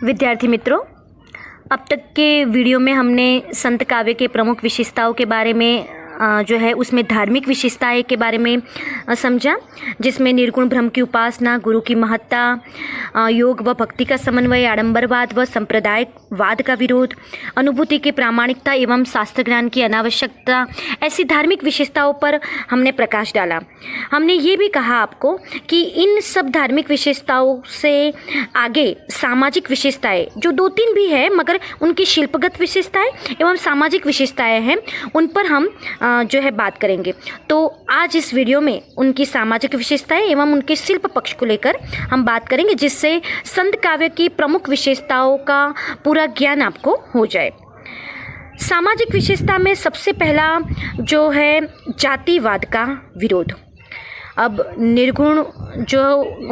विद्यार्थी मित्रों, अब तक के वीडियो में हमने संत काव्य के प्रमुख विशेषताओं के बारे में जो है उसमें धार्मिक विशेषताएं के बारे में समझा, जिसमें निर्गुण ब्रह्म की उपासना, गुरु की महत्ता, योग व भक्ति का समन्वय, आडंबरवाद व संप्रदायवाद का विरोध, अनुभूति की प्रामाणिकता एवं शास्त्र ज्ञान की अनावश्यकता, ऐसी धार्मिक विशेषताओं पर हमने प्रकाश डाला। हमने ये भी कहा आपको कि इन सब धार्मिक विशेषताओं से आगे सामाजिक विशेषताएं जो 2-3 भी है, मगर उनकी शिल्पगत विशेषताएं एवं सामाजिक विशेषताएं हैं, उन पर हम जो है बात करेंगे। तो आज इस वीडियो में उनकी सामाजिक विशेषताएं एवं उनके शिल्प पक्ष को लेकर हम बात करेंगे, जिससे संत काव्य की प्रमुख विशेषताओं का पूरा ज्ञान आपको हो जाए। सामाजिक विशेषता में सबसे पहला जो है जातिवाद का विरोध। अब निर्गुण जो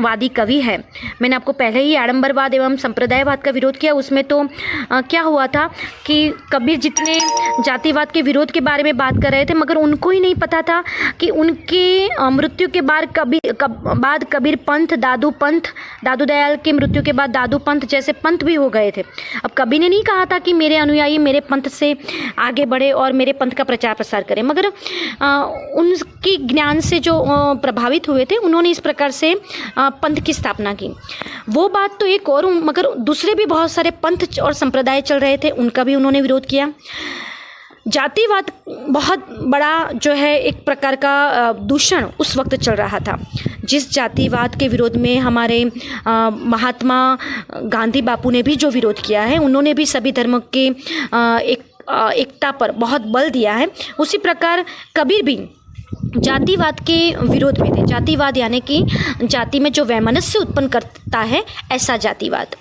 वादी कवि है, मैंने आपको पहले ही आडंबरवाद एवं संप्रदायवाद का विरोध किया। उसमें तो क्या हुआ था कि कबीर जितने जातिवाद के विरोध के बारे में बात कर रहे थे, मगर उनको ही नहीं पता था कि उनके मृत्यु के बाद कबीर पंथ, दादू दयाल के मृत्यु के बाद दादू पंथ जैसे पंथ भी हो गए थे। अब कबीर ने नहीं कहा था कि मेरे अनुयायी मेरे पंथ से आगे बढ़े और मेरे पंथ का प्रचार प्रसार करें, मगर उनके ज्ञान से जो प्रभावित हुए थे, उन्होंने इस प्रकार से पंथ की स्थापना की। वो बात तो एक और, मगर दूसरे भी बहुत सारे पंथ और संप्रदाय चल रहे थे, उनका भी उन्होंने विरोध किया। जातिवाद बहुत बड़ा जो है एक प्रकार का दूषण उस वक्त चल रहा था, जिस जातिवाद के विरोध में हमारे महात्मा गांधी बापू ने भी जो विरोध किया है, उन्होंने भी सभी धर्मों के एकता पर बहुत बल दिया है। उसी प्रकार कबीर भी जातिवाद के विरोध में थे। जातिवाद यानी कि जाति में जो वैमनस्य उत्पन्न करता है, ऐसा जातिवाद।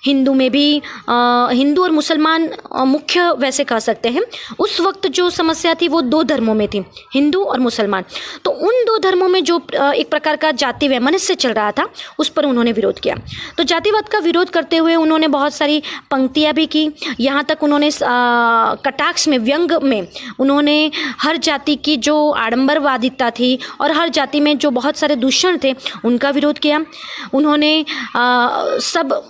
हिंदू में भी हिंदू और मुसलमान मुख्य वैसे कह सकते हैं। उस वक्त जो समस्या थी वो 2 धर्मों में थी, हिंदू और मुसलमान। तो उन 2 धर्मों में जो एक प्रकार का जाति वैमनस्य चल रहा था, उस पर उन्होंने विरोध किया। तो जातिवाद का विरोध करते हुए उन्होंने बहुत सारी पंक्तियाँ भी की। यहाँ तक उन्होंने कटाक्ष में, व्यंग में उन्होंने हर जाति की जो आडंबरवादिता थी और हर जाति में जो बहुत सारे दूषण थे, उनका विरोध किया। उन्होंने सब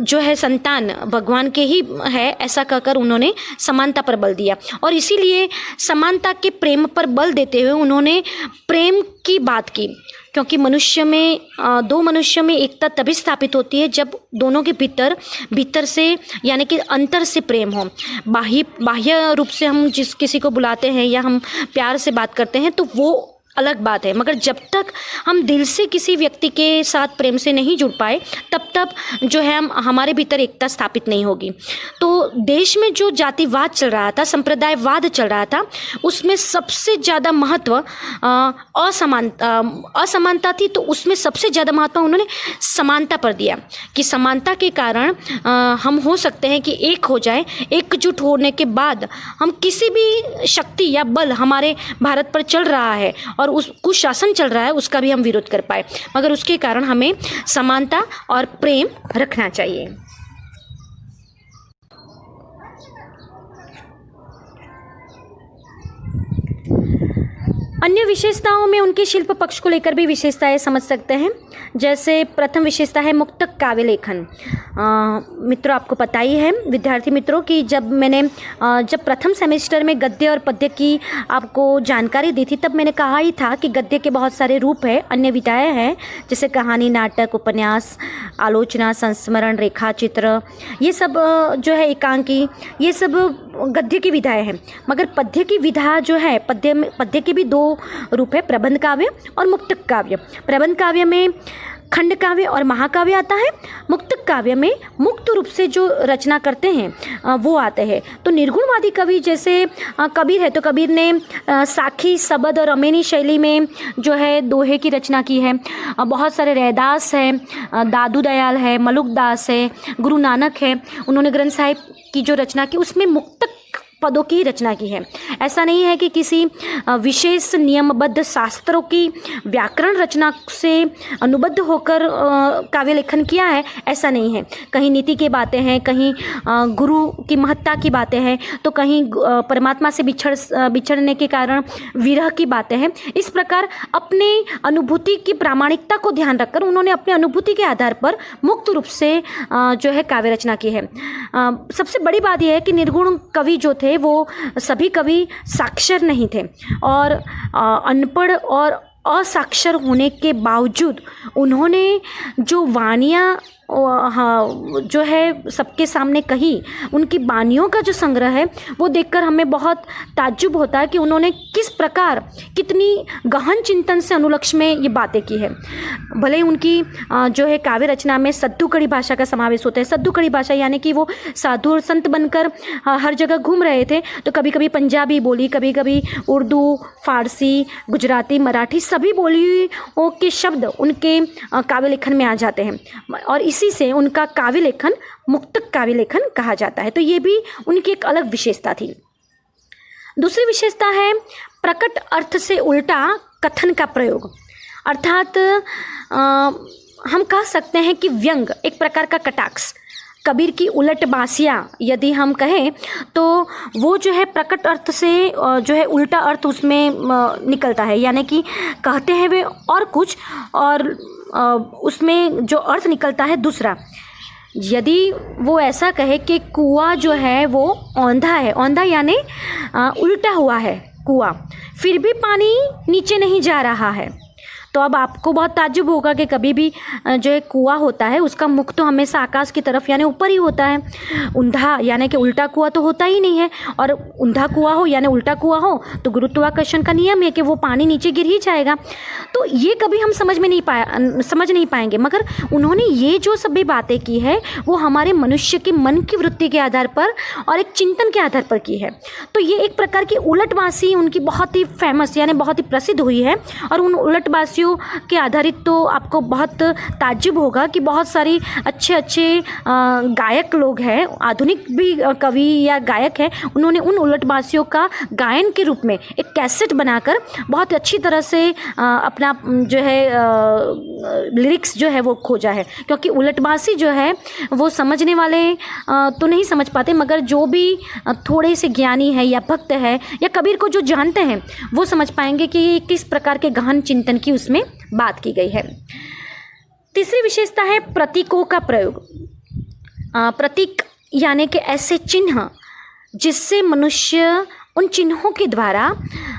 जो है संतान भगवान के ही है, ऐसा कहकर उन्होंने समानता पर बल दिया। और इसीलिए समानता के प्रेम पर बल देते हुए उन्होंने प्रेम की बात की, क्योंकि मनुष्य में 2 मनुष्यों में एकता तभी स्थापित होती है जब दोनों के भीतर से यानी कि अंतर से प्रेम हो। बाह्य रूप से हम जिस किसी को बुलाते हैं या हम प्यार से बात करते हैं, तो वो अलग बात है, मगर जब तक हम दिल से किसी व्यक्ति के साथ प्रेम से नहीं जुड़ पाए, तब तक जो है हमारे भीतर एकता स्थापित नहीं होगी। तो देश में जो जातिवाद चल रहा था, संप्रदायवाद चल रहा था, उसमें सबसे ज़्यादा महत्व असमानता थी। तो उसमें सबसे ज़्यादा महत्व उन्होंने समानता पर दिया कि समानता के कारण हम हो सकते हैं कि एक हो जाए। एकजुट होने के बाद हम किसी भी शक्ति या बल हमारे भारत पर चल रहा है और उस कुशासन चल रहा है, उसका भी हम विरोध कर पाए, मगर उसके कारण हमें समानता और प्रेम रखना चाहिए। अन्य विशेषताओं में उनके शिल्प पक्ष को लेकर भी विशेषताएं समझ सकते हैं। जैसे प्रथम विशेषता है मुक्तक काव्य लेखन। मित्रों, आपको पता ही है विद्यार्थी मित्रों कि जब प्रथम सेमेस्टर में गद्य और पद्य की आपको जानकारी दी थी, तब मैंने कहा ही था कि गद्य के बहुत सारे रूप हैं, अन्य विधाएं हैं, जैसे कहानी, नाटक, उपन्यास, आलोचना, संस्मरण, रेखा चित्र, ये सब जो है एकांकी, ये सब गद्य की विधाएं हैं। मगर पद्य की विधा जो है, पद्य के भी 2 रूप है, प्रबंध काव्य और मुक्तक काव्य। प्रबंध काव्य में खंड काव्य और महाकाव्य आता है। मुक्तक काव्य में मुक्त रूप से जो रचना करते हैं वो आते हैं। तो निर्गुणवादी कवि जैसे कबीर है, तो कबीर ने साखी, सबद और अमेनी शैली में जो है दोहे की रचना की है। बहुत सारे रैदास है, दादू दयाल है, मलुक दास है, गुरु नानक है, उन्होंने ग्रंथ साहिब की जो रचना की, उसमें मुक्तक पदों की रचना की है। ऐसा नहीं है कि किसी विशेष नियमबद्ध शास्त्रों की व्याकरण रचना से अनुबद्ध होकर काव्य लेखन किया है, ऐसा नहीं है। कहीं नीति की बातें हैं, कहीं गुरु की महत्ता की बातें हैं, तो कहीं परमात्मा से बिछड़ने के कारण विरह की बातें हैं। इस प्रकार अपने अनुभूति की प्रामाणिकता को ध्यान रखकर उन्होंने अपने अनुभूति के आधार पर मुक्त रूप से जो है काव्य रचना की है। सबसे बड़ी बात यह है कि निर्गुण कवि जो थे वो सभी कवि साक्षर नहीं थे, और अनपढ़ और असाक्षर होने के बावजूद उन्होंने जो वाणियाँ जो है सबके सामने कही, उनकी वाणियों का जो संग्रह है वो देखकर हमें बहुत ताज्जुब होता है कि उन्होंने किस प्रकार कितनी गहन चिंतन से अनुलक्ष्य में ये बातें की है। भले ही उनकी जो है काव्य रचना में सद्दुकड़ी भाषा का समावेश होता है। सद्दुकड़ी भाषा यानी कि वो साधु और संत बनकर हर जगह घूम रहे थे, तो कभी कभी पंजाबी बोली, कभी कभी उर्दू, फारसी, गुजराती, मराठी सभी बोलियों के शब्द उनके काव्य लेखन में आ जाते हैं, और इसी से उनका काव्य लेखन मुक्तक काव्य लेखन कहा जाता है। तो ये भी उनकी एक अलग विशेषता थी। दूसरी विशेषता है प्रकट अर्थ से उल्टा कथन का प्रयोग, अर्थात हम कह सकते हैं कि व्यंग, एक प्रकार का कटाक्ष, कबीर की उलट बासियाँ यदि हम कहें तो वो जो है प्रकट अर्थ से जो है उल्टा अर्थ उसमें निकलता है, यानी कि कहते हैं वे और कुछ और उसमें जो अर्थ निकलता है दूसरा। यदि वो ऐसा कहे कि कुआं जो है वो औंधा है, औंधा यानी उल्टा हुआ है कुआं, फिर भी पानी नीचे नहीं जा रहा है, तो अब आपको बहुत ताज्जुब होगा कि कभी भी जो एक कुआं होता है उसका मुख तो हमेशा आकाश की तरफ यानी ऊपर ही होता है। ऊंधा यानी कि उल्टा कुआं तो होता ही नहीं है, और ऊंधा कुआं हो यानी उल्टा कुआं हो तो गुरुत्वाकर्षण का नियम है कि वो पानी नीचे गिर ही जाएगा। तो ये कभी हम समझ नहीं पाएंगे, मगर उन्होंने ये जो सभी बातें की है वो हमारे मनुष्य के मन की वृत्ति के आधार पर और एक चिंतन के आधार पर की है। तो ये एक प्रकार की उलटबासी उनकी बहुत ही फेमस यानी बहुत ही प्रसिद्ध हुई है, और उन उलटबासियों के आधारित तो आपको बहुत ताज्जुब होगा कि बहुत सारी अच्छे गायक लोग हैं, आधुनिक भी कवि या गायक हैं, उन्होंने उन उलटबासियों का गायन के रूप में एक कैसेट बनाकर बहुत अच्छी तरह से अपना जो है लिरिक्स जो है वो खोजा है। क्योंकि उलटबासी जो है वो समझने वाले तो नहीं समझ पाते, मगर जो भी थोड़े से ज्ञानी है या भक्त है या कबीर को जो जानते हैं वो समझ पाएंगे कि किस प्रकार के गहन चिंतन की उसमें बात की गई है। तीसरी विशेषता है प्रतीकों का प्रयोग। प्रतीक यानी कि ऐसे चिन्ह जिससे मनुष्य उन चिन्हों के द्वारा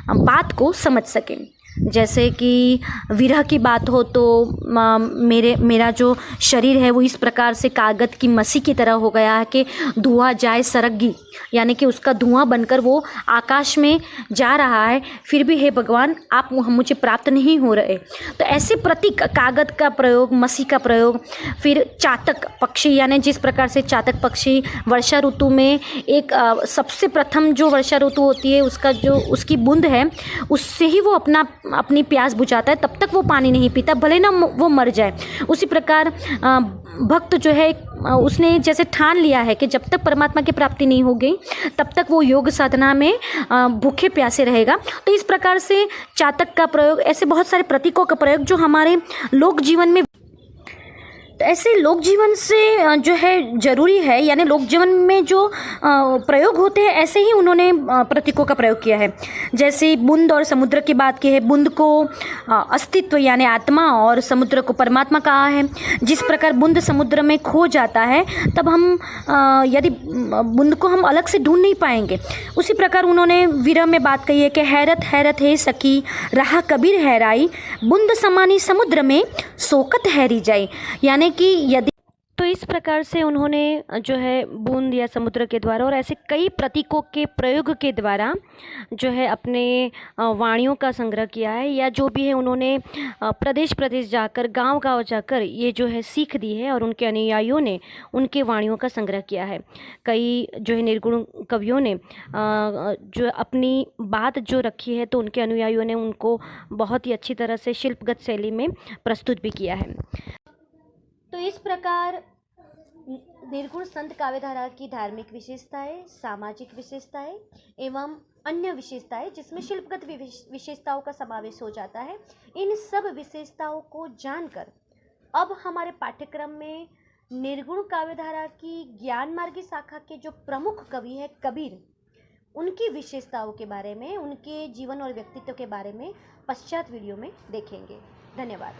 बात को समझ सके। जैसे कि विरह की बात हो तो मेरा जो शरीर है वो इस प्रकार से कागज़ की मसी की तरह हो गया है कि धुआं जाए सरगी, यानी कि उसका धुआं बनकर वो आकाश में जा रहा है, फिर भी हे भगवान आप मुझे प्राप्त नहीं हो रहे। तो ऐसे प्रतीक, कागज़ का प्रयोग, मसी का प्रयोग, फिर चातक पक्षी यानी जिस प्रकार से चातक पक्षी वर्षा ऋतु में एक सबसे प्रथम जो वर्षा ऋतु होती है उसका जो उसकी बूंद है उससे ही वो अपनी प्यास बुझाता है, तब तक वो पानी नहीं पीता भले ना वो मर जाए। उसी प्रकार भक्त जो है उसने जैसे ठान लिया है कि जब तक परमात्मा की प्राप्ति नहीं हो गई तब तक वो योग साधना में भूखे प्यासे रहेगा। तो इस प्रकार से चातक का प्रयोग, ऐसे बहुत सारे प्रतीकों का प्रयोग जो हमारे लोक जीवन में, तो ऐसे लोक जीवन से जो है ज़रूरी है, यानी लोक जीवन में जो प्रयोग होते हैं ऐसे ही उन्होंने प्रतीकों का प्रयोग किया है। जैसे बूंद और समुद्र की बात की है, बूंद को अस्तित्व यानी आत्मा और समुद्र को परमात्मा कहा है। जिस प्रकार बूंद समुद्र में खो जाता है तब हम यदि बूंद को हम अलग से ढूंढ नहीं पाएंगे। उसी प्रकार उन्होंने विरह में बात कही है कि हैरत हैरत है सखी रहा कबीर हैराई, बूंद समानी समुद्र में सोकत हैरी जाई, यानी कि यदि, तो इस प्रकार से उन्होंने जो है बूंद या समुद्र के द्वारा और ऐसे कई प्रतीकों के प्रयोग के द्वारा जो है अपने वाणियों का संग्रह किया है, या जो भी है उन्होंने प्रदेश प्रदेश जाकर गांव-गांव जाकर ये जो है सीख दी है और उनके अनुयायियों ने उनके वाणियों का संग्रह किया है। कई जो है निर्गुण कवियों ने जो अपनी बात जो रखी है तो उनके अनुयायियों ने उनको बहुत ही अच्छी तरह से शिल्पगत शैली में प्रस्तुत भी किया है। तो इस प्रकार निर्गुण संत काव्यधारा की धार्मिक विशेषताएं, सामाजिक विशेषताएं एवं अन्य विशेषताएं जिसमें शिल्पगत विशेषताओं का समावेश हो जाता है। इन सब विशेषताओं को जानकर अब हमारे पाठ्यक्रम में निर्गुण काव्यधारा की ज्ञान मार्गी शाखा के जो प्रमुख कवि हैं कबीर, उनकी विशेषताओं के बारे में, उनके जीवन और व्यक्तित्व के बारे में पश्चात वीडियो में देखेंगे। धन्यवाद।